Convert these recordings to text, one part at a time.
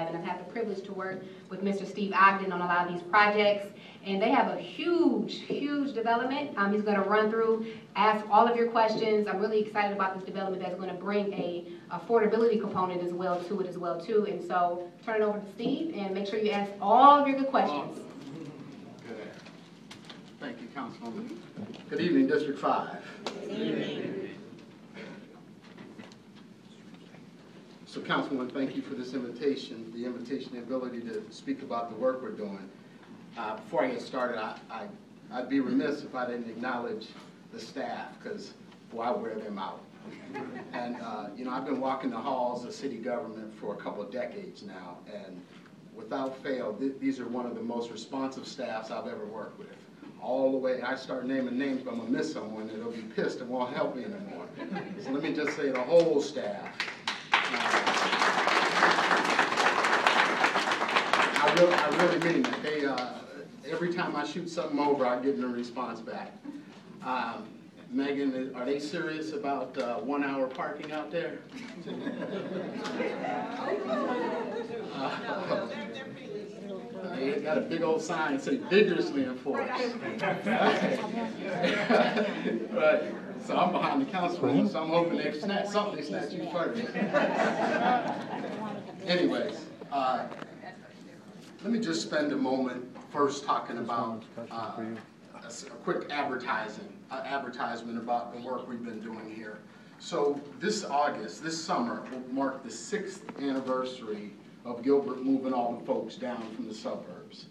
And I've had the privilege to work with Mr. Steve Ogden on a lot of these projects, and they have a huge development. He's going to run through, ask all of your questions. I'm really excited about this development that's going to bring a affordability component as well too. And so turn it over to Steve and make sure you ask all of your good questions. Good. Thank you, Councilwoman. Good evening, District 5. Good evening. So, Councilwoman, thank you for this invitation, the ability to speak about the work we're doing. Before I get started, I'd be remiss if I didn't acknowledge the staff, because, boy, I wear them out. And, you know, I've been walking the halls of city government for a couple of decades now, and without fail, these are one of the most responsive staffs I've ever worked with. All the way, I start naming names, but I'm going to miss someone, and they'll be pissed and won't help me anymore. So let me just say the whole staff. I really mean it. They, every time I shoot something over, I get a response back. Megan, are they serious about 1 hour parking out there? They got a big old sign that says vigorously enforced. Right. So I'm behind the councilwoman, so I'm hoping they snatch something. They snatch you first. Anyways, let me just spend a moment first talking about a quick advertisement about the work we've been doing here. So this August, this summer, will mark the 6th anniversary of Gilbert moving all the folks down from the suburbs.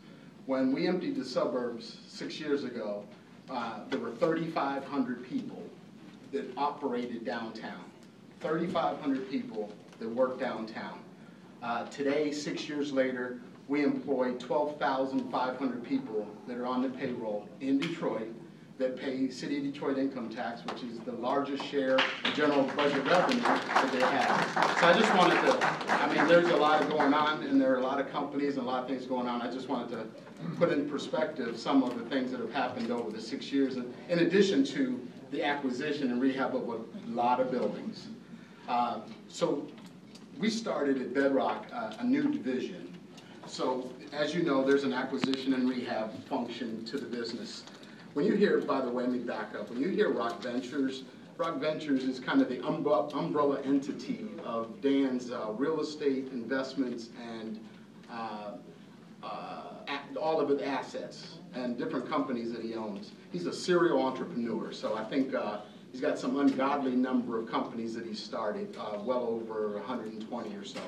When we emptied the suburbs 6 years ago, there were 3,500 people that operated downtown. 3,500 people that work downtown. Today, 6 years later, we employ 12,500 people that are on the payroll in Detroit that pay City of Detroit income tax, which is the largest share of general budget revenue that they have. So I just wanted to, I mean, there's a lot going on, and there are a lot of companies and a lot of things going on. I just wanted to put in perspective some of the things that have happened over the 6 years, and in addition to the acquisition and rehab of a lot of buildings. So we started at Bedrock a new division. So as you know, there's an acquisition and rehab function to the business. When you hear, by the way, let me back up, when you hear Rock Ventures is kind of the umbrella entity of Dan's real estate investments and all of his assets and different companies that he owns. He's a serial entrepreneur, so I think he's got some ungodly number of companies that he started, well over 120 or so.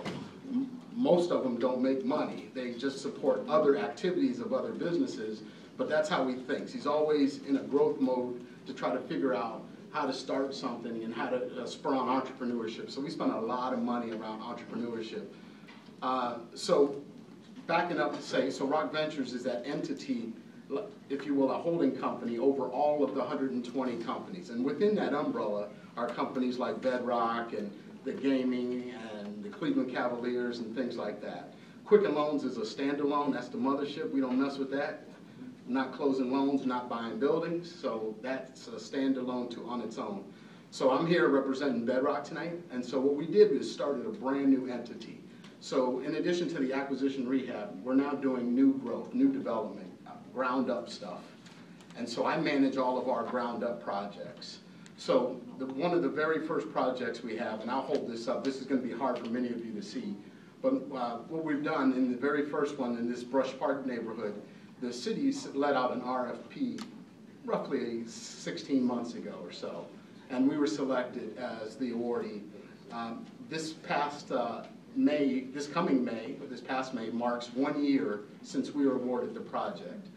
Most of them don't make money. They just support other activities of other businesses, but that's how he thinks. He's always in a growth mode to try to figure out how to start something and how to spur on entrepreneurship. So we spend a lot of money around entrepreneurship. So backing up to say, so Rock Ventures is that entity, if you will, a holding company over all of the 120 companies. And within that umbrella are companies like Bedrock and the gaming and the Cleveland Cavaliers and things like that. Quicken Loans is a standalone, that's the mothership, we don't mess with that. Not closing loans, not buying buildings, so that's a standalone on its own. So I'm here representing Bedrock tonight, and so what we did is started a brand new entity. So in addition to the acquisition rehab, we're now doing new growth, new development, ground up stuff. And so I manage all of our ground up projects. So one of the very first projects we have, and I'll hold this up, this is going to be hard for many of you to see, but what we've done in the very first one in this Brush Park neighborhood, the city let out an RFP roughly 16 months ago or so, and we were selected as the awardee. This past May, this past May marks 1 year since we were awarded the project.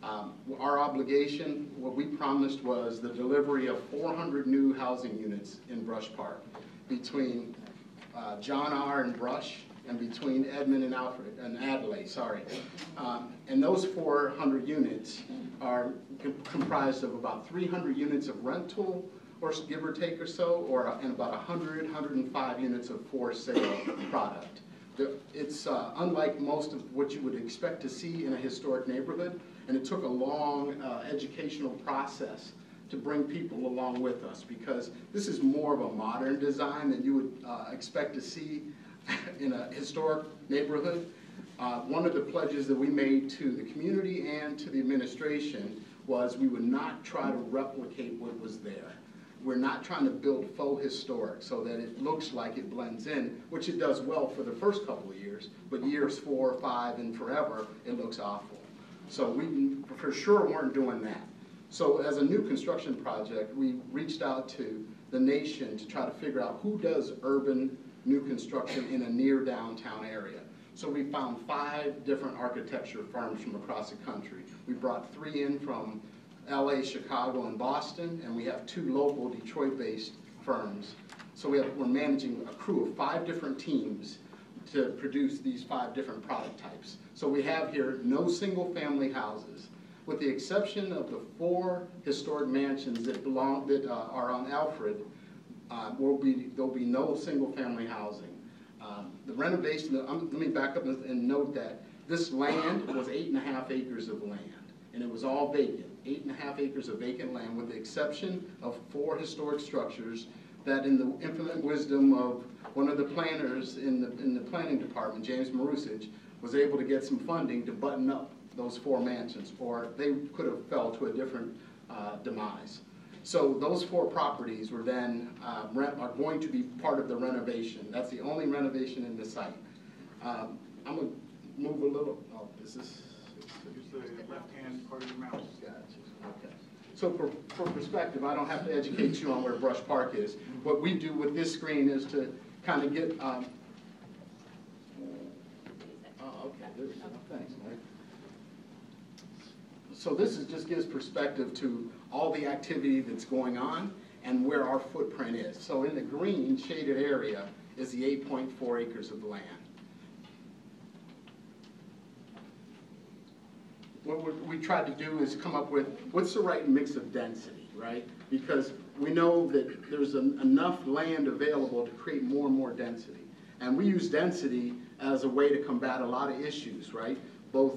Our obligation, what we promised, was the delivery of 400 new housing units in Brush Park between John R. and Brush and between Edmond and Adelaide, sorry. And those 400 units are comprised of about 300 units of rental, or give or take or so, and about 105 units of for sale product. It's unlike most of what you would expect to see in a historic neighborhood, and it took a long educational process to bring people along with us, because this is more of a modern design than you would expect to see in a historic neighborhood. One of the pledges that we made to the community and to the administration was we would not try to replicate what was there. We're not trying to build faux historic so that it looks like it blends in, which it does well for the first couple of years, but years 4, 5, and forever, it looks awful. So we for sure weren't doing that. So as a new construction project, we reached out to the nation to try to figure out who does urban new construction in a near downtown area. So we found 5 different architecture firms from across the country. We brought 3 in from LA, Chicago, and Boston, and we have 2 local Detroit-based firms. So we're managing a crew of 5 different teams to produce these 5 different product types. So we have here no single-family houses, with the exception of the 4 historic mansions that are on Alfred. There'll be no single-family housing. The renovation, let me back up and note that this land was 8.5 acres of land, and it was all vacant. 8.5 acres of vacant land, with the exception of 4 historic structures that, in the infinite wisdom of one of the planners in the planning department, James Marusich, was able to get some funding to button up those 4 mansions, or they could have fell to a different demise. So those 4 properties were then are going to be part of the renovation. That's the only renovation in the site. I'm going to move a little. Oh, is this? Use the left-hand part of your mouse. Gotcha. Okay. So for perspective, I don't have to educate you on where Brush Park is. What we do with this screen is to kind of get. Oh, okay. There we go. Thanks, Mike. So this just gives perspective to all the activity that's going on and where our footprint is. So in the green shaded area is the 8.4 acres of land. What we tried to do is come up with what's the right mix of density, right? Because we know that there's enough land available to create more and more density. And we use density as a way to combat a lot of issues, right? Both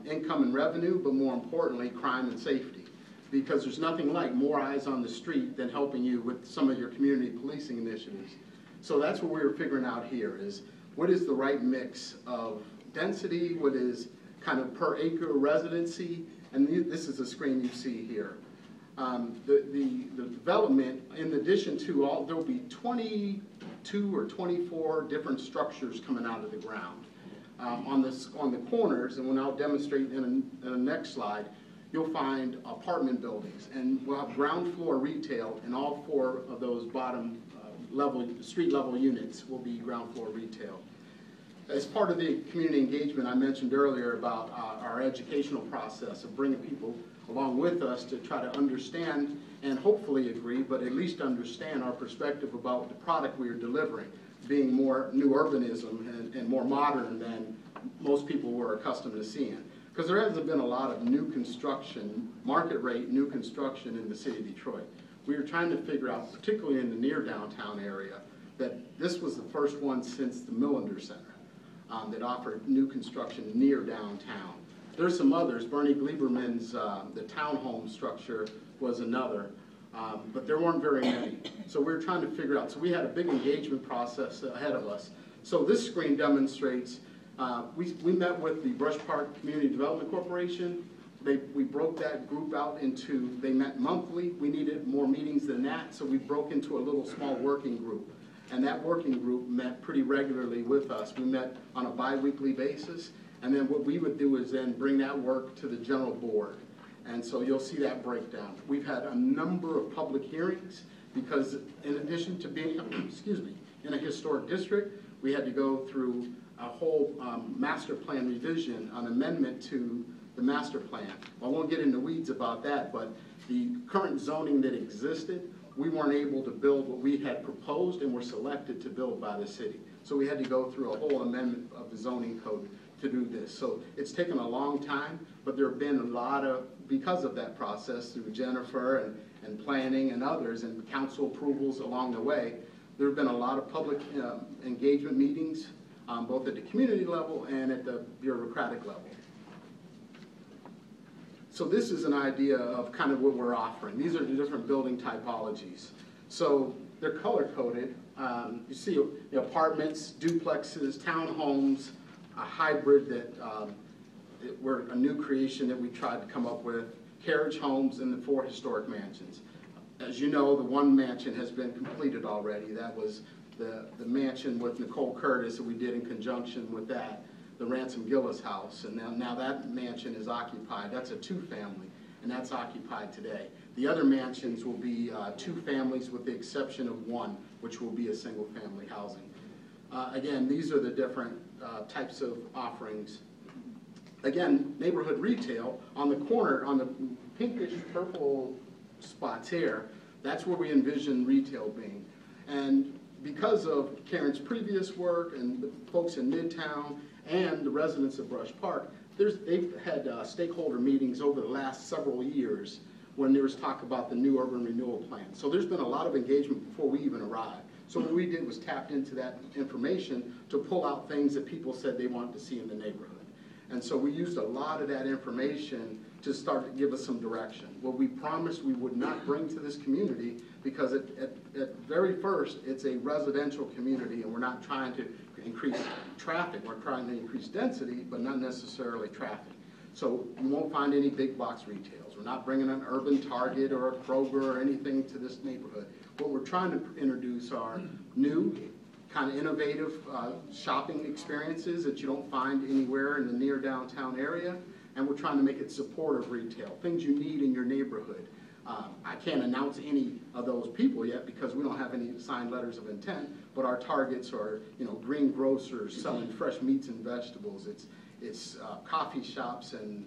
income and revenue, but more importantly, crime and safety. Because there's nothing like more eyes on the street than helping you with some of your community policing initiatives. So that's what we were figuring out here is what is the right mix of density, what is kind of per acre residency, and this is the screen you see here. The development, in addition to there'll be 22 or 24 different structures coming out of the ground. On the corners, and when I'll demonstrate in the next slide, you'll find apartment buildings, and we'll have ground floor retail, and all 4 of those bottom street level units will be ground floor retail. As part of the community engagement I mentioned earlier about our educational process of bringing people along with us to try to understand and hopefully agree, but at least understand our perspective about the product we are delivering, being more new urbanism and more modern than most people were accustomed to seeing. Because there hasn't been a lot of new construction, market rate new construction in the city of Detroit. We were trying to figure out, particularly in the near downtown area, that this was the first one since the Millender Center that offered new construction near downtown. There's some others. Bernie Gleiberman's the townhome structure was another, but there weren't very many. So we were trying to figure out. So we had a big engagement process ahead of us. So this screen demonstrates, we met with the Brush Park Community Development Corporation. We broke that group out into, they met monthly. We needed more meetings than that, so we broke into a little small working group. And that working group met pretty regularly with us. We met on a bi-weekly basis, and then what we would do is then bring that work to the general board. And so you'll see that breakdown. We've had a number of public hearings because in addition to being, excuse me, in a historic district, we had to go through a whole master plan revision, an amendment to the master plan. I won't get into weeds about that, but the current zoning that existed, we weren't able to build what we had proposed and were selected to build by the city. So we had to go through a whole amendment of the zoning code to do this. So it's taken a long time, but there have been a lot of, because of that process through Jennifer and planning and others and council approvals along the way, there have been a lot of public engagement meetings, both at the community level and at the bureaucratic level. So this is an idea of kind of what we're offering. These are the different building typologies. So they're color-coded. You see the apartments, duplexes, townhomes, a hybrid that were a new creation that we tried to come up with, carriage homes, and the 4 historic mansions. As you know, the 1 mansion has been completed already. That was the mansion with Nicole Curtis that we did in conjunction with that, the Ransom Gillis house. And now that mansion is occupied. That's a 2-family, and that's occupied today. The other mansions will be 2 families with the exception of 1, which will be a single-family housing. Again, these are the different types of offerings. Again, neighborhood retail, on the corner, on the pinkish purple spots here, that's where we envision retail being. And because of Karen's previous work and the folks in Midtown and the residents of Brush Park, they've had stakeholder meetings over the last several years when there was talk about the new urban renewal plan. So there's been a lot of engagement before we even arrived. So what we did was tapped into that information to pull out things that people said they wanted to see in the neighborhood. And so we used a lot of that information to start to give us some direction. What we promised we would not bring to this community, because at very first, it's a residential community and we're not trying to increase traffic. We're trying to increase density, but not necessarily traffic. So you won't find any big box retails. We're not bringing an urban Target or a Kroger or anything to this neighborhood. What we're trying to introduce are new, kind of innovative shopping experiences that you don't find anywhere in the near downtown area. And we're trying to make it supportive retail, things you need in your neighborhood. I can't announce any of those people yet because we don't have any signed letters of intent, but our targets are, green grocers selling fresh meats and vegetables. It's coffee shops and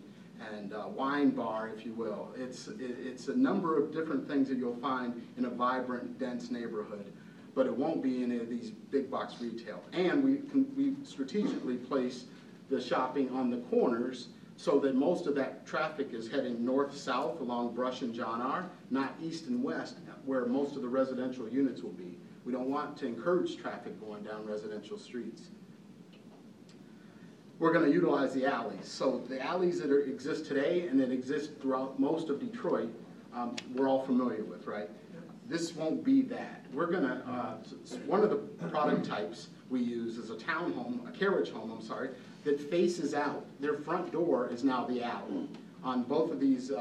wine bar, if you will. It's a number of different things that you'll find in a vibrant, dense neighborhood, but it won't be any of these big box retail. And we strategically place the shopping on the corners so that most of that traffic is heading north-south along Brush and John R., not east and west, where most of the residential units will be. We don't want to encourage traffic going down residential streets. We're going to utilize the alleys. So the alleys that exist today and that exist throughout most of Detroit, we're all familiar with, right? This won't be that. We're going to, one of the product types we use is a townhome, a carriage home, I'm sorry, that faces out. Their front door is now the alley on both of these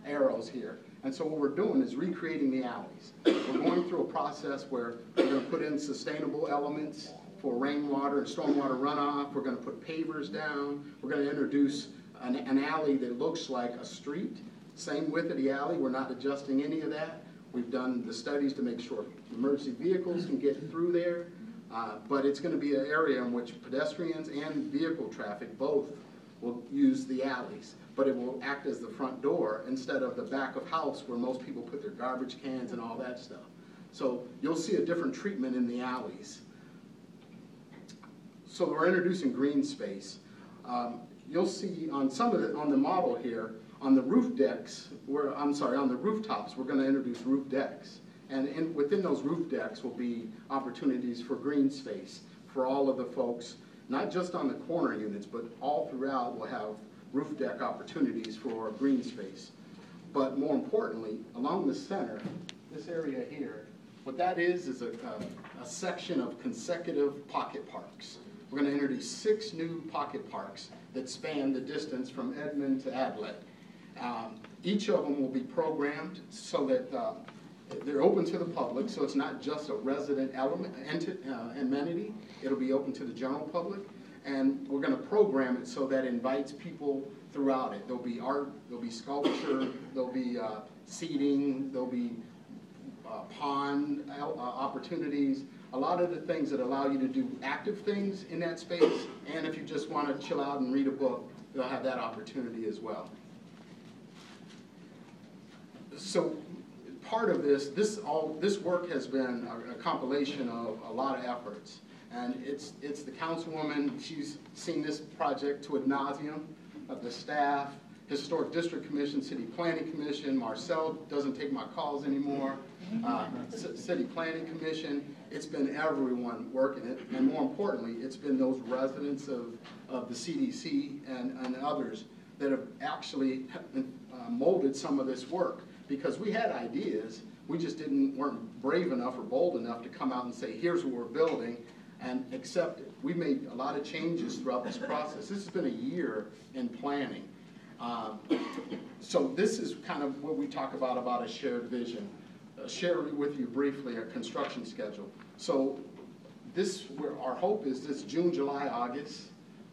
arrows here. And so what we're doing is recreating the alleys. We're going through a process where we're going to put in sustainable elements for rainwater and stormwater runoff. We're going to put pavers down. We're going to introduce an alley that looks like a street. Same width of the alley. We're not adjusting any of that. We've done the studies to make sure emergency vehicles can get through there. But it's going to be an area in which pedestrians and vehicle traffic both will use the alleys, but it will act as the front door instead of the back of house where most people put their garbage cans and all that stuff. So you'll see a different treatment in the alleys. So we're introducing green space. You'll see on on the model here, on the roof decks, on the rooftops, we're going to introduce roof decks. And within those roof decks will be opportunities for green space for all of the folks, not just on the corner units, but all throughout we'll have roof deck opportunities for green space. But more importantly, along the center, this area here, what that is a section of consecutive pocket parks. We're going to introduce 6 new pocket parks that span the distance from Edmond to Adlet. Each of them will be programmed so that they're open to the public, so it's not just a resident amenity. It'll be open to the general public, and we're going to program it so that it invites people throughout it. There'll be art, there'll be sculpture, there'll be seating, there'll be pond opportunities, a lot of the things that allow you to do active things in that space, and if you just want to chill out and read a book, they'll have that opportunity as well. So part of this work has been a compilation of a lot of efforts, and it's the Councilwoman. She's seen this project to ad nauseum, of the staff, Historic District Commission, City Planning Commission. Marcel doesn't take my calls anymore. City Planning Commission. It's been everyone working it, and more importantly, it's been those residents of the CDC and others that have actually molded some of this work. Because we had ideas, We just weren't brave enough or bold enough to come out and say, here's what we're building, and accept it. We made a lot of changes throughout this process. This has been a year in planning. So this is kind of what we talk about a shared vision. Share with you briefly a construction schedule. So our hope is this June, July, August.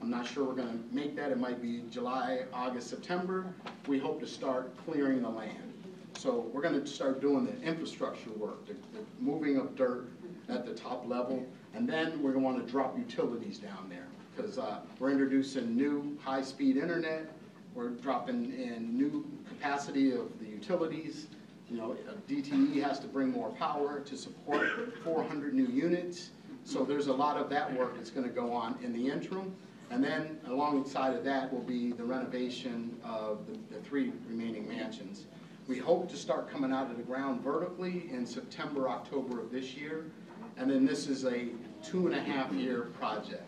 I'm not sure we're gonna make that. It might be July, August, September. We hope to start clearing the land. So we're gonna start doing the infrastructure work, the moving of dirt at the top level, and then we're gonna wanna drop utilities down there, because we're introducing new high-speed internet. We're dropping in new capacity of the utilities. You know, DTE has to bring more power to support 400 new units. So there's a lot of that work that's going to go on in the interim. And then alongside of that will be the renovation of the 3 remaining mansions. We hope to start coming out of the ground vertically in September, October of this year. And then this is a 2.5-year project.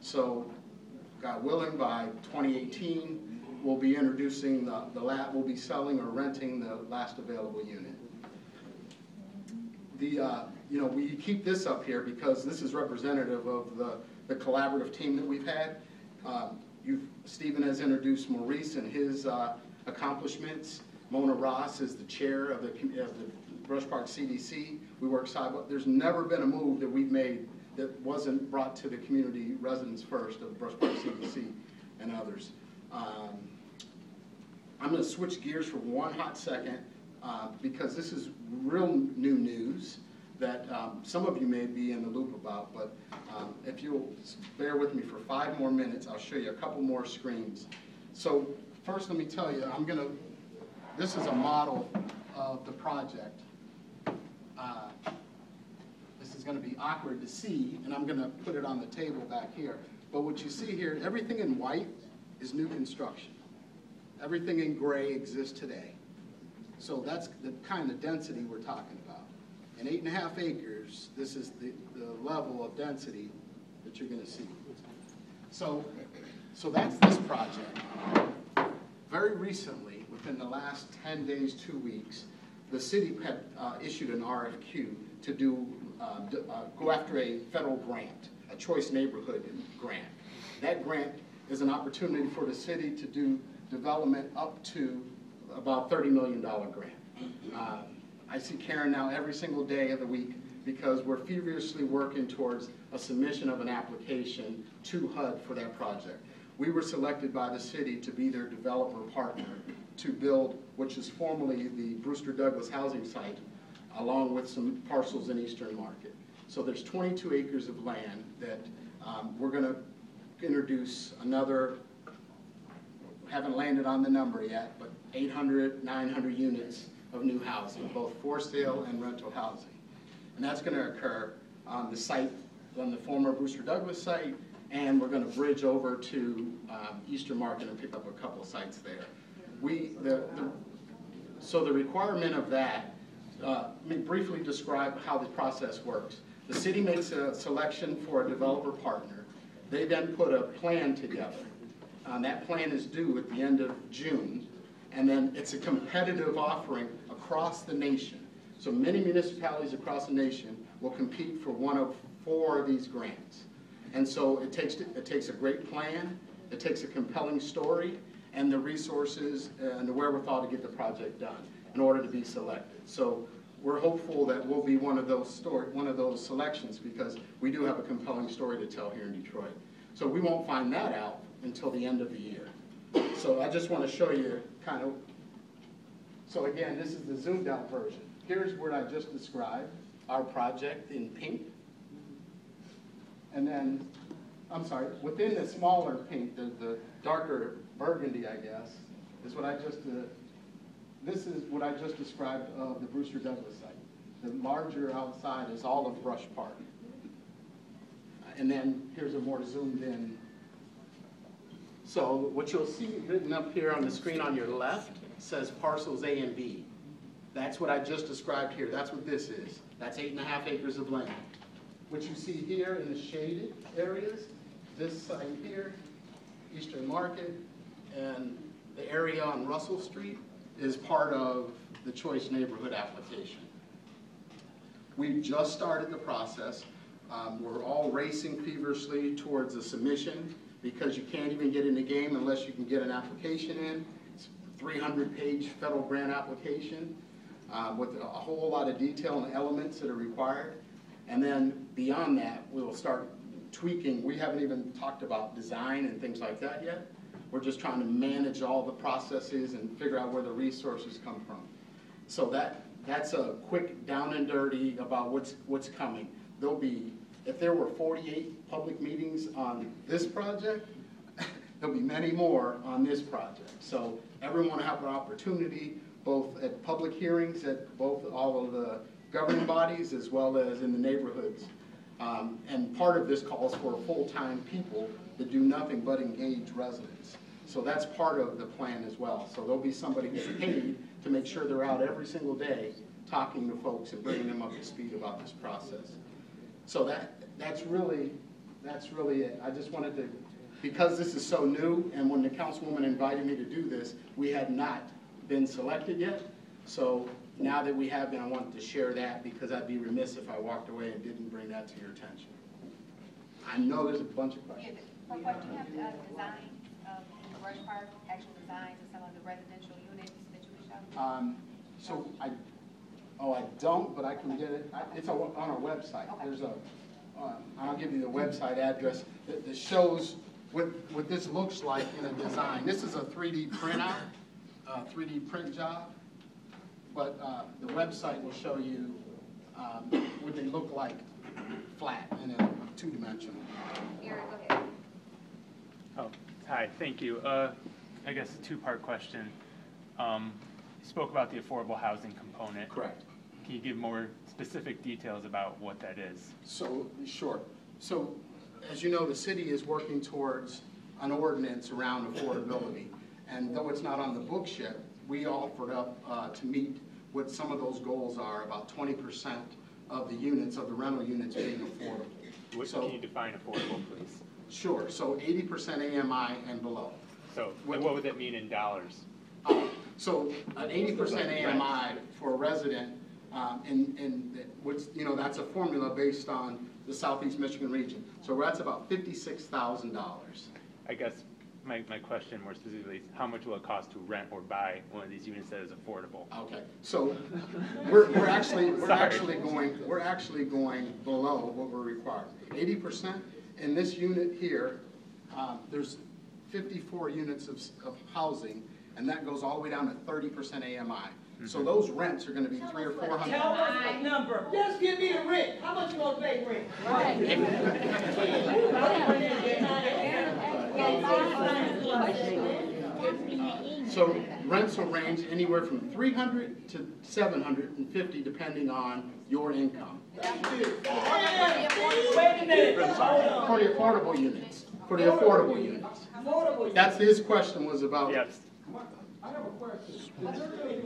So God willing, by 2018, we'll be introducing we'll be selling or renting the last available unit. You know, we keep this up here because this is representative of the collaborative team that we've had. Stephen has introduced Maurice and his accomplishments. Mona Ross is the chair of the Brush Park CDC. We work side by side. There's never been a move that we've made that wasn't brought to the community residents first of Brush Park CDC and others. I'm going to switch gears for one hot second because this is real new news that some of you may be in the loop about, but if you'll bear with me for 5 more minutes, I'll show you a couple more screens. So first let me tell you, this is a model of the project. This is going to be awkward to see, and I'm going to put it on the table back here. But what you see here, everything in white is new construction. Everything in gray exists today. So that's the kind of density we're talking about. In 8.5 acres, this is the level of density that you're going to see. So that's this project. Very recently, within the last 10 days, 2 weeks, the city had issued an RFQ to go after a federal grant, a choice neighborhood grant. That grant is an opportunity for the city to do development up to about $30 million grant. I see Karen now every single day of the week because we're feverishly working towards a submission of an application to HUD for that project. We were selected by the city to be their developer partner to build, which is formerly the Brewster Douglas housing site, along with some parcels in Eastern Market. So there's 22 acres of land that we're going to introduce another, haven't landed on the number yet, but 800, 900 units of new housing, both for sale and rental housing. And that's going to occur on the site, on the former Brewster Douglas site, and we're going to bridge over to Eastern Market and pick up a couple of sites there. So the requirement of that, let me briefly describe how the process works. The city makes a selection for a developer partner. They then put a plan together. That plan is due at the end of June, and then it's a competitive offering across the nation. So many municipalities across the nation will compete for one of 4 of these grants. And so it takes a great plan, it takes a compelling story, and the resources and the wherewithal to get the project done in order to be selected. So we're hopeful that we'll be one of those selections because we do have a compelling story to tell here in Detroit. So we won't find that out until the end of the year. So I just want to show you kind of, so again, this is the zoomed out version. Here's what I just described, our project in pink. And then, I'm sorry, within the smaller pink, the darker burgundy, I guess, is what I just, this is what I just described of the Brewster Douglas site. The larger outside is all of Brush Park. And then here's a more zoomed in. So what you'll see written up here on the screen on your left says parcels A and B. That's what I just described here. That's what this is. That's 8.5 acres of land. What you see here in the shaded areas, this site here, Eastern Market, and the area on Russell Street is part of the choice neighborhood application. We've just started the process. We're all racing feverishly towards a submission because you can't even get in the game unless you can get an application in. It's a 300-page federal grant application with a whole lot of detail and elements that are required. And then beyond that, we'll start tweaking. We haven't even talked about design and things like that yet. We're just trying to manage all the processes and figure out where the resources come from. So that's a quick down and dirty about what's coming. There'll be, if there were 48 public meetings on this project, there'll be many more on this project. So everyone will have an opportunity, both at public hearings, at both all of the governing bodies as well as in the neighborhoods. And part of this calls for full-time people that do nothing but engage residents. So that's part of the plan as well. So there'll be somebody who's paid to make sure they're out every single day talking to folks and bringing them up to speed about this process. So that's really it. I just wanted to, because this is so new, and when the councilwoman invited me to do this, we had not been selected yet. So now that we have been, I wanted to share that because I'd be remiss if I walked away and didn't bring that to your attention. I know there's a bunch of questions. For what do you have design in the Rush Park, actual designs of some of the residential units that you would show? So I don't, but I can get it. It's on our website. Okay. There's I'll give you the website address that shows what this looks like in a design. This is a 3D printout, 3D print job, but the website will show you what they look like flat and in two-dimensional. Eric, go ahead. Oh, hi, thank you. I guess a two-part question. You spoke about the affordable housing component. Correct. Can you give more specific details about what that is? So, sure. So, as you know, the city is working towards an ordinance around affordability. And though it's not on the books yet, we offered up to meet what some of those goals are, about 20% of the units, of the rental units being affordable. Can you define affordable, please? Sure. So 80% AMI and below. So what would that mean in dollars? So an 80% AMI for a resident, which, that's a formula based on the Southeast Michigan region. So that's about $56,000. I guess my question more specifically is how much will it cost to rent or buy one of these units that is affordable? Okay, so we're actually going below what we're required. 80% in this unit here. There's 54 units of housing, and that goes all the way down to 30% AMI. Mm-hmm. So those rents are going to be $300 or $400. Tell us the number. Just give me the rent. How much you gonna pay rent? Right. So rents will range anywhere from $300 to $750 depending on your income. Wait a minute. For the affordable units. For the affordable units. That's his question was about. Yes. I have a question. Is there an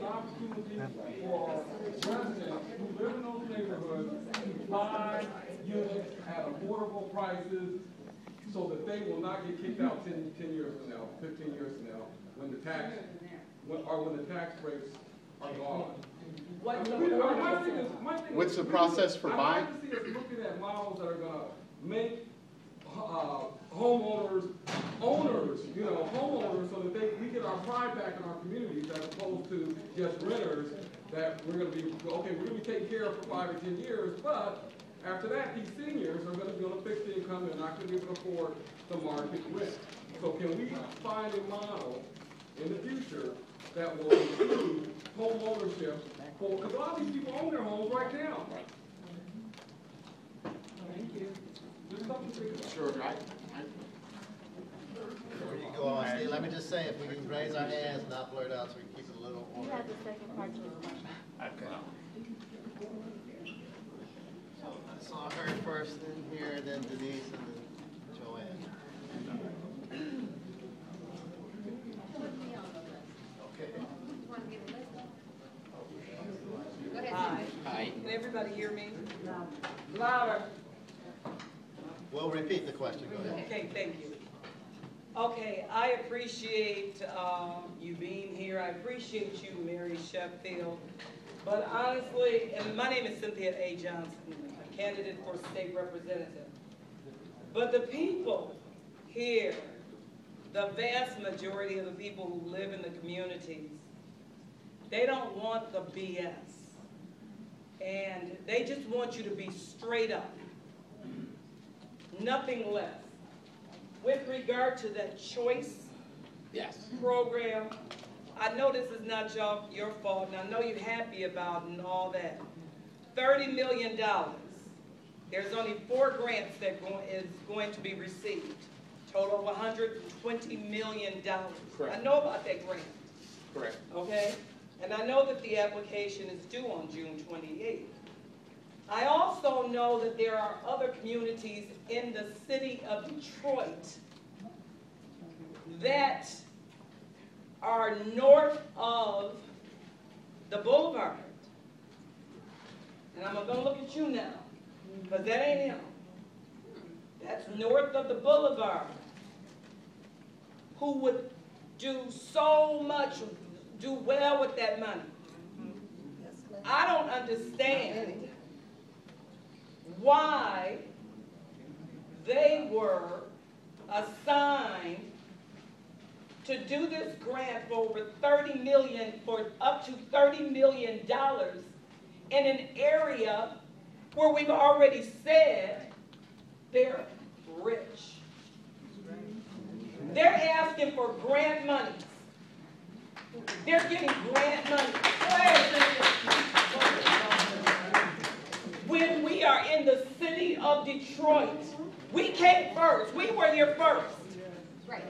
opportunity for residents who live in those neighborhoods to buy units at affordable prices so that they will not get kicked out 10 years from now, 15 years from now, when the tax breaks are gone? What's the process for buying? I'd like to see us looking at models that are going to make homeowners, so that we get our pride back in our communities as opposed to just renters that we're going to be, we're going to be taken care of for 5 or 10 years, but after that, these seniors are going to be on a fixed income and not going to be able to afford the market rent. So can we find a model in the future that will include home ownership because a lot of these people own their homes right now. Thank you. Sure, Before you go on, Steve, let me just say, if we can raise our hands, not blurt out, so we can keep it a little order. You have the second part to the question. Okay. So I saw her first in here, then Denise, and then Joanne. Okay. Hi. Can everybody hear me? Louder. We'll repeat the question, go ahead. Okay, thank you. Okay, I appreciate you being here. I appreciate you, Mary Sheffield. But honestly, and my name is Cynthia A. Johnson, a candidate for state representative. But the people here, the vast majority of the people who live in the communities, they don't want the BS. And they just want you to be straight up. Nothing less. With regard to that choice program, I know this is not your fault, and I know you're happy about it and all that. $30 million. There's only 4 grants that is going to be received. Total of $120 million. Correct. I know about that grant. Correct. Okay? And I know that the application is due on June 28th. I also know that there are other communities in the city of Detroit that are north of the boulevard. And I'm going to look at you now, because that ain't him. That's north of the boulevard, who would do so much, do well with that money. I don't understand why they were assigned to do this grant for over $30 million, for up to $30 million in an area where we've already said they're rich. They're asking for grant money. They're getting grant money. When we are in the city of Detroit, we came first. We were here first. Right,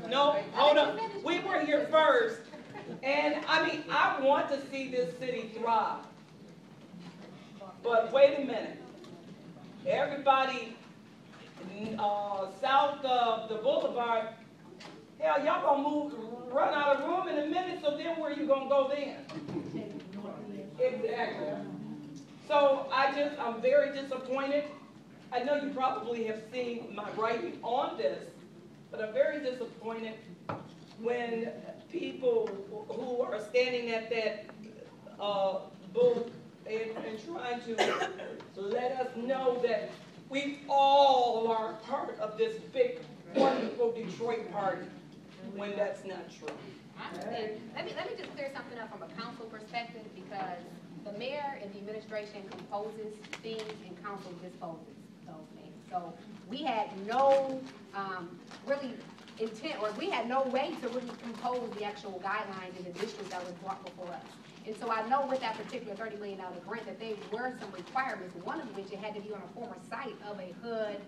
No, hold up. We were here first. And I mean, I want to see this city thrive. But wait a minute. Everybody south of the boulevard, hell, y'all gonna run out of room in a minute, so then where you gonna go then? Exactly. So I'm very disappointed. I know you probably have seen my writing on this, but I'm very disappointed when people who are standing at that booth and trying to let us know that we all are part of this big, wonderful Detroit party, when that's not true. I understand. Let me just clear something up from a council perspective, because the mayor and the administration composes things and council disposes those things. So we had no really intent, or we had no way to really compose the actual guidelines in the district that was brought before us. And so I know with that particular $30 million grant that there were some requirements, one of which it had to be on a former site of a HUD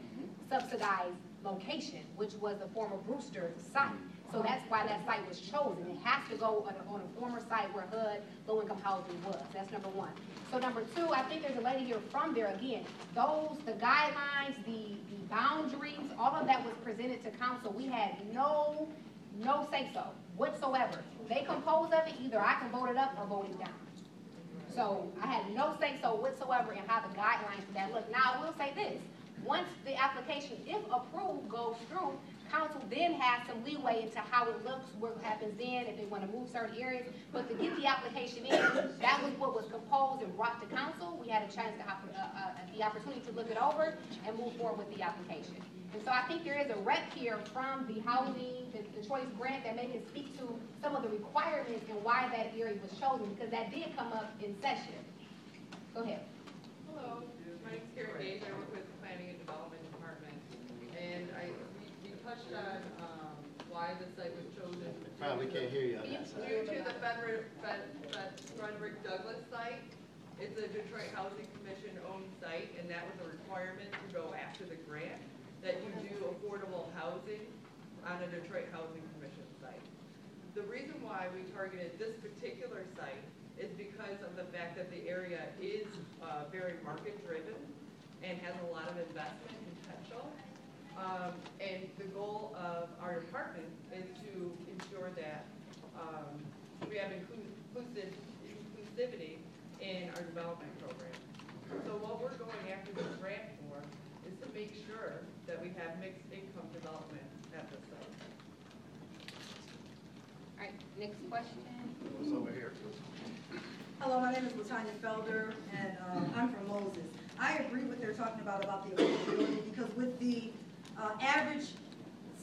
subsidized location, which was the former Brewster site. So that's why that site was chosen. It has to go on a former site where HUD low-income housing was. That's number one. So number two, I think there's a lady here from there again. The guidelines, the boundaries, all of that was presented to council. We had no say-so whatsoever. They compose of it, either I can vote it up or vote it down. So I had no say-so whatsoever in how the guidelines for that look. Now I will say this, once the application, if approved, goes through, council then has some leeway into how it looks, what happens then, if they want to move certain areas. But to get the application in, that was what was composed and brought to council. We had a chance to have the opportunity to look it over and move forward with the application. And so I think there is a rep here from the housing, the choice grant, that may can speak to some of the requirements and why that area was chosen, because that did come up in session. Go ahead. Hello, my name's Karen Gage. I work with the Planning and Development Department. And we touched on why the site was chosen. Probably can't hear you on that side. Due to the Frederick Douglass site. It's a Detroit Housing Commission owned site, and that was a requirement to go after the grant, that you do affordable housing on a Detroit Housing Commission site. The reason why we targeted this particular site is because of the fact that the area is very market driven and has a lot of investment potential. And the goal of our department is to ensure that we have inclusivity in our development program. So what we're going after this grant for is to make sure that we have mixed income development at the site. All right, Next question. What's over here? Hello, my name is Latanya Felder, and I'm from Moses. I agree with what they're talking about the affordability, because with the average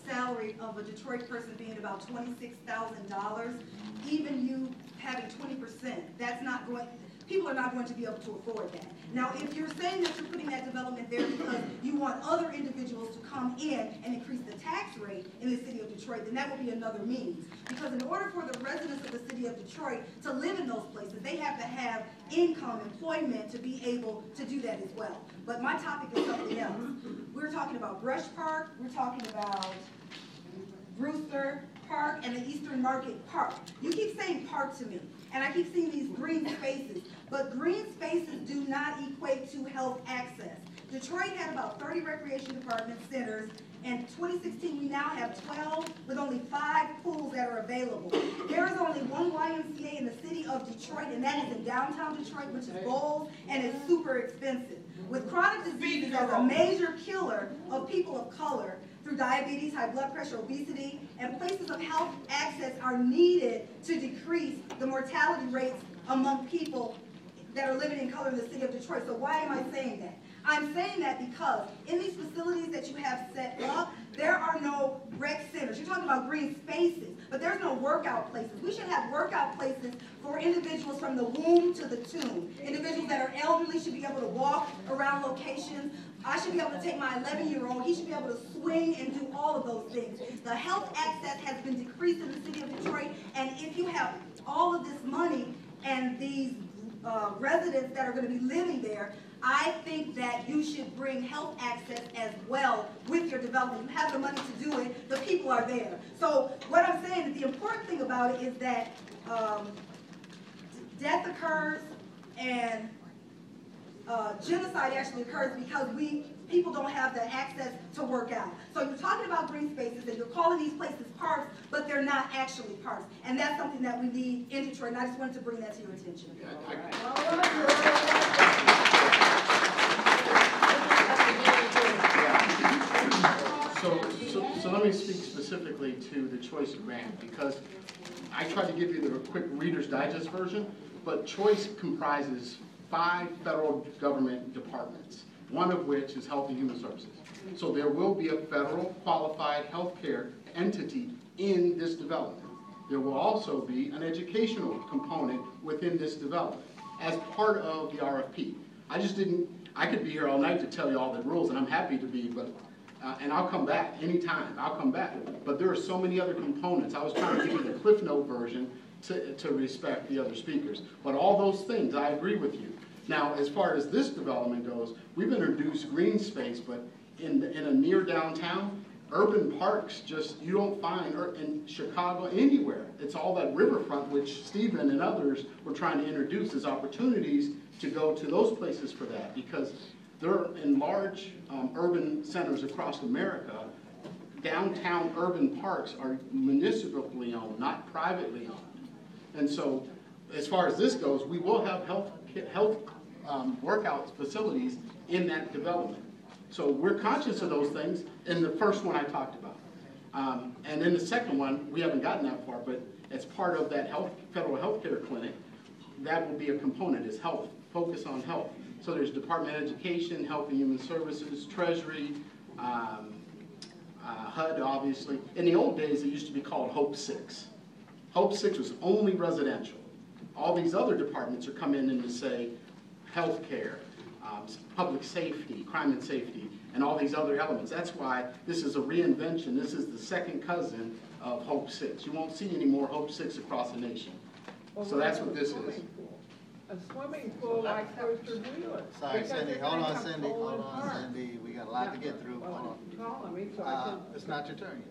salary of a Detroit person being about $26,000, even you having 20%, that's not going, people are not going to be able to afford that. Now, if you're saying that you're putting that development there because you want other individuals to come in and increase the tax rate in the city of Detroit, then that would be another means. Because in order for the residents of the city of Detroit to live in those places, they have to have income, employment to be able to do that as well. But my topic is something else. We're talking about Brush Park, we're talking about Brewster Park, and the Eastern Market Park. You keep saying park to me, and I keep seeing these green spaces, but green spaces do not equate to health access. Detroit had about 30 recreation department centers. In 2016, we now have 12 with only 5 pools that are available. There is only one YMCA in the city of Detroit, and that is in downtown Detroit, which is Bowles, and it's super expensive. With chronic diseases as a major killer of people of color through diabetes, high blood pressure, obesity, and places of health access are needed to decrease the mortality rates among people that are living in color in the city of Detroit. So why am I saying that? I'm saying that because in these facilities that you have set up, there are no rec centers. You're talking about green spaces, but there's no workout places. We should have workout places for individuals from the womb to the tomb. Individuals that are elderly should be able to walk around locations. I should be able to take my 11-year-old. He should be able to swing and do all of those things. The health access has been decreased in the city of Detroit, and if you have all of this money and these residents that are going to be living there, I think that you should bring health access as well with your development. You have the money to do it. The people are there. So what I'm saying is the important thing about it is that death occurs and genocide actually occurs because people don't have the access to work out. So you're talking about green spaces and you're calling these places parks, but they're not actually parks. And that's something that we need in Detroit, and I just wanted to bring that to your attention. So let me speak specifically to the Choice grant, because I tried to give you the quick Reader's Digest version, but Choice comprises 5 federal government departments, one of which is Health and Human Services. So there will be a federal qualified healthcare entity in this development. There will also be an educational component within this development as part of the RFP. I could be here all night to tell you all the rules, and I'm happy to be, but and I'll come back anytime, I'll come back. But there are so many other components. I was trying to give you the Cliff Note version to respect the other speakers. But all those things, I agree with you. Now, as far as this development goes, we've introduced green space, but in a near downtown, urban parks you don't find in Chicago anywhere. It's all that riverfront, which Stephen and others were trying to introduce as opportunities to go to those places for that, because they're in large urban centers across America. Downtown urban parks are municipally owned, not privately owned. And so, as far as this goes, we will have health workout facilities in that development. So we're conscious of those things in the first one I talked about. And in the second one, we haven't gotten that far, but as part of that federal health care clinic, that will be a component, is health, focus on health. So there's Department of Education, Health and Human Services, Treasury, HUD, obviously. In the old days, it used to be called Hope 6. Hope 6 was only residential. All these other departments are coming in to say health care, public safety, crime and safety, and all these other elements. That's why this is a reinvention. This is the second cousin of Hope 6. You won't see any more Hope 6 across the nation. So that's what this is. A swimming pool like Coaster Wheeler. Sorry, Cindy, hold on, Cindy, we got a lot to get through. It's not your turn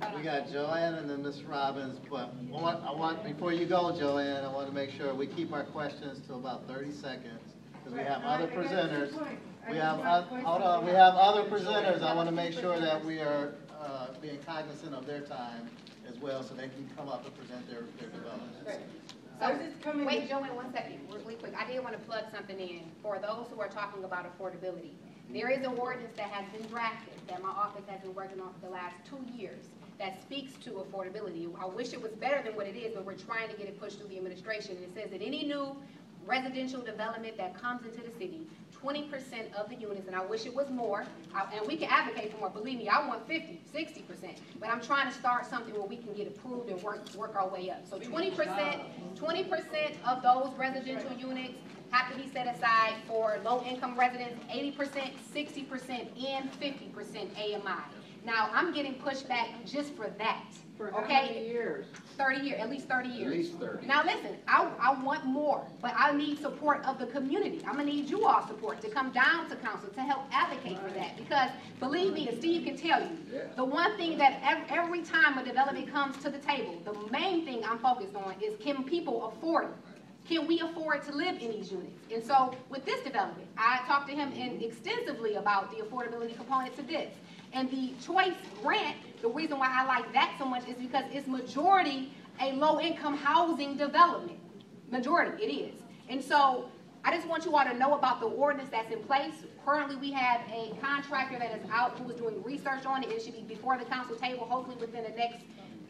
yet. We got Joanne and then Ms. Robbins, but I want, before you go, Joanne, I want to make sure we keep our questions to about 30 seconds, because we have other presenters. We have, hold on, we have other presenters. I want to make sure that we are being cognizant of their time as well, so they can come up and present their developments. So, wait, Joanne, 1 second, really quick. I did want to plug something in for those who are talking about affordability. There is an ordinance that has been drafted that my office has been working on for the last 2 years that speaks to affordability. I wish it was better than what it is, but we're trying to get it pushed through the administration. And it says that any new residential development that comes into the city, 20% of the units, and I wish it was more, and we can advocate for more, believe me, I want 50, 60%, but I'm trying to start something where we can get approved and work our way up. So 20% of those residential units have to be set aside for low-income residents, 80%, 60%, and 50% AMI. Now, I'm getting pushback just for that. For how okay? many years? 30 years, at least 30 years. At least 30. Now listen, I want more, but I need support of the community. I'm gonna need you all support to come down to council to help advocate for that. Because believe me, and Steve can tell you, the one thing that every time a development comes to the table, the main thing I'm focused on is, can people afford it? Can we afford to live in these units? And so with this development, I talked to him extensively about the affordability component to this. And the choice grant, the reason why I like that so much is because it's majority a low-income housing development. Majority, it is. And so I just want you all to know about the ordinance that's in place. Currently, we have a contractor that is out who is doing research on it. It should be before the council table, hopefully within the next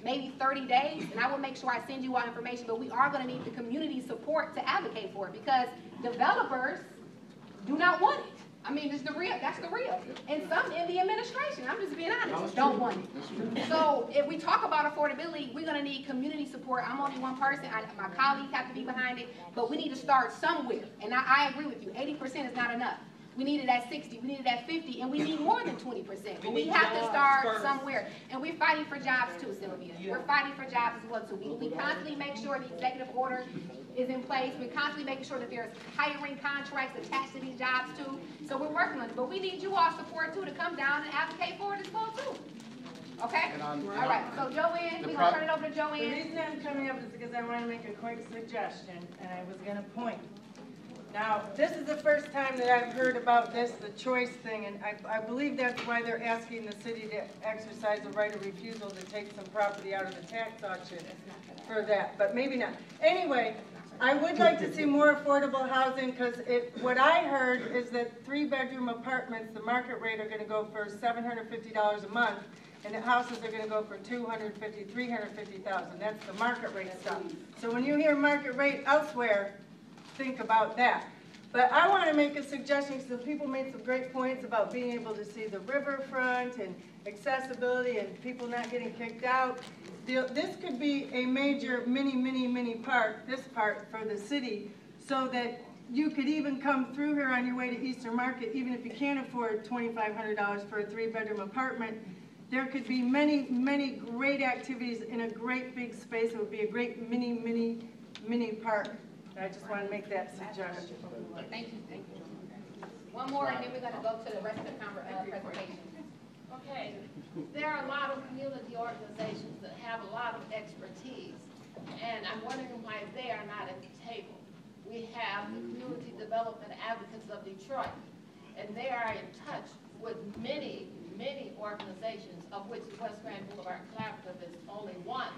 maybe 30 days. And I will make sure I send you all information, but we are going to need the community support to advocate for it because developers do not want it. I mean, it's the real, that's the real. And some in the administration, I'm just being honest, don't want it. So if we talk about affordability, we're gonna need community support. I'm only one person, my colleagues have to be behind it, but we need to start somewhere. And I agree with you, 80% is not enough. We need it at 60, we need it at 50, and we need more than 20%. But we have to start somewhere. And we're fighting for jobs too, Sylvia. We're fighting for jobs as well too. We constantly make sure the executive order is in place. We're constantly making sure that there's hiring contracts attached to these jobs too. So we're working on it. But we need you all support too to come down and advocate for it as well too. Okay? All right. So Joanne, we're going to turn it over to The Joanne. reason I'm coming up is because I want to make a quick suggestion, and I was going to point. Now, this is the first time that I've heard about this, the choice thing, and I believe that's why they're asking the city to exercise the right of refusal to take some property out of the tax auction for that, but maybe not. Anyway, I would like to see more affordable housing because what I heard is that 3-bedroom apartments, the market rate are going to go for $750 a month, and the houses are going to go for $250,000, $350,000. That's the market rate stuff. So when you hear market rate elsewhere, think about that. But I want to make a suggestion because people made some great points about being able to see the riverfront and accessibility and people not getting kicked out. This could be a major mini park, this part for the city, so that you could even come through here on your way to Eastern Market, even if you can't afford $2,500 for a 3-bedroom apartment. There could be many great activities in a great big space. It would be a great mini park. I just want to make that suggestion. Thank you. One more, and then we're going to go to the rest of the presentation. Okay, there are a lot of community organizations that have a lot of expertise, and I'm wondering why they are not at the table. We have the Community Development Advocates of Detroit, and they are in touch with many organizations, of which the West Grand Boulevard Collaborative is only one.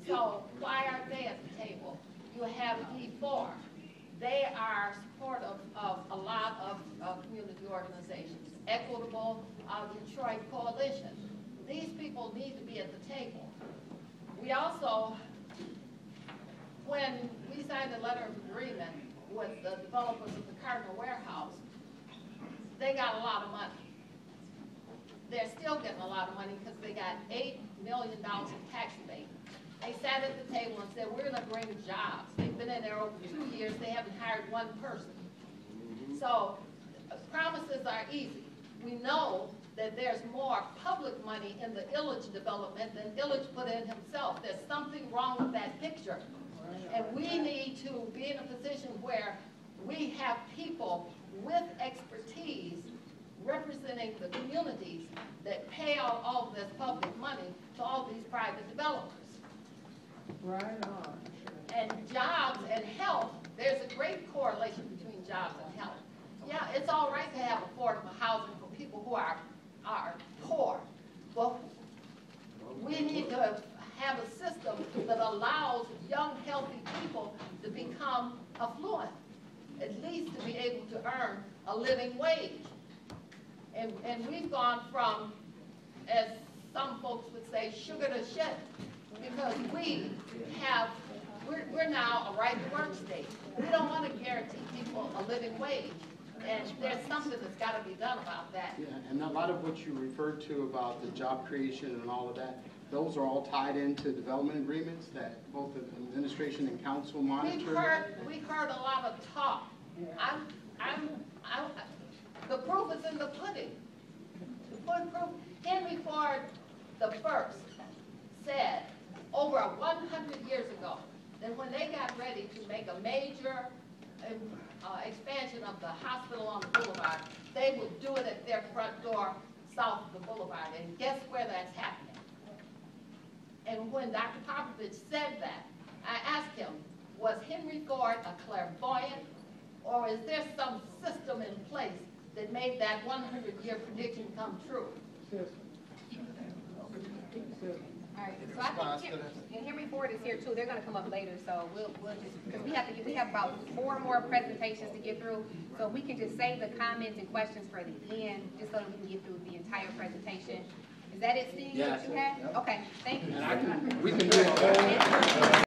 So why aren't they at the table? You have D4. They are supportive of a lot of community organizations. Equitable Detroit Coalition. These people need to be at the table. We also, when we signed a letter of agreement with the developers of the Cardinal Warehouse, they got a lot of money. They're still getting a lot of money because they got $8 million in tax abatement. They sat at the table and said, we're going to bring jobs. They've been in there over 2 years. They haven't hired one person. So promises are easy. We know that there's more public money in the Illich development than Illich put in himself. There's something wrong with that picture. And we need to be in a position where we have people with expertise representing the communities that pay out all of this public money to all these private developers. Right on. And jobs and health, there's a great correlation between jobs and health. Yeah, it's all right to have affordable housing for people who are poor, but we need to have a system that allows young, healthy people to become affluent, at least to be able to earn a living wage. And we've gone from, as some folks would say, sugar to shit, because we're now a right to work state. We don't want to guarantee people a living wage. And there's something that's got to be done about that. Yeah, and a lot of what you referred to about the job creation and all of that, those are all tied into development agreements that both the administration and council monitor. We've heard a lot of talk. The proof is in the pudding. Henry Ford the first said over 100 years ago that when they got ready to make a major expansion of the hospital on the boulevard, they would do it at their front door south of the boulevard. And guess where that's happening? And when Dr. Popovich said that, I asked him, was Henry Ford a clairvoyant, or is there some system in place that made that 100-year prediction come true? All right, so I think, and Henry Ford is here too, they're gonna come up later, so we'll just, because we have about 4 more presentations to get through, so we can just save the comments and questions for the end, just so that we can get through the entire presentation. Is that it, Steve? Yes. That you had? Okay, thank you. And I can